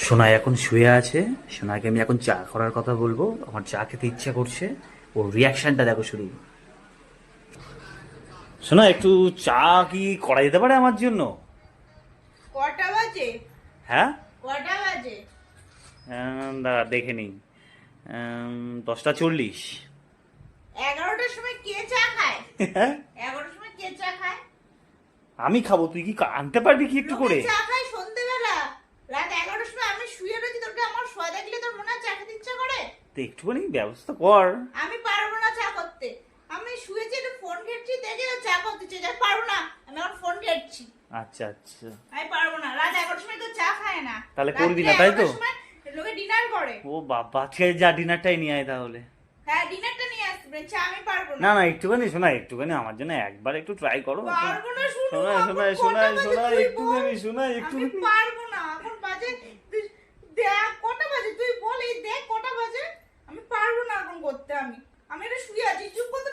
সোনা এখন শুয়ে আছে। সোনাকে আমি এখন চা করার কথা বলবো, আমার চা খেতে ইচ্ছা করছে। ওর রিয়াকশনটা দেখো শুধু। সোনা, একটু চা কি করা যেতে পারে আমার জন্য? কটা বাজে? হ্যাঁ। কটা বাজে? দাঁড়া দেখে নিই। 10টা 40। 11টার সময় কে চা খায়? হ্যাঁ, 11টার সময় কে চা খায়? আমি খাবো, তুই কি আনতে পারবি কি একটু লোকে করে? চা খায় সন্ধ্যেবেলা। রাত 11টার সময় আমি শুয়ে রয়েছি, তোকে আমার শোয়া দেখলে তোর মনে হয় চা খেতে ইচ্ছা করে? তো একটুখানি ব্যবস্থা কর। আমি পারবো না চা করতে। আমি শুয়েছি, একটু ফোন ঘেটছি, দেখে ও চা করতে চেয়ে যায়। পারবো না, আমি এখন ফোন ঘেটছি। আচ্ছা আচ্ছা, আমি পারবো না, রাত 11টার সময় তো চা খায় না। তাহলে করবি রাত্রে না তাই তো? 11টার সময় লোকে ডিনার করে। ও বাবা, আজকে যা ডিনারটাই নিয়ে আয় তাহলে। হ্যাঁ, ডিনারটা নিয়ে আসবে, চা আমি পারবো না না। না, একটুখানি শোনা, একটুখানি আমার জন্য একবার একটু ট্রাই করো। পারবো না শুনু, শোনা এখন শোনা কটা শোনা বাজে শোনা, তুই একটুখানি বল। শোনা, আমি একটুখানি। পারবো না, এখন বাজে দেখ কটা বাজে, তুই বল, এই দেখ কটা বাজে। আমি পারবো না এখন করতে। আমি আমি এটা শুয়ে আছি, চুপ করতে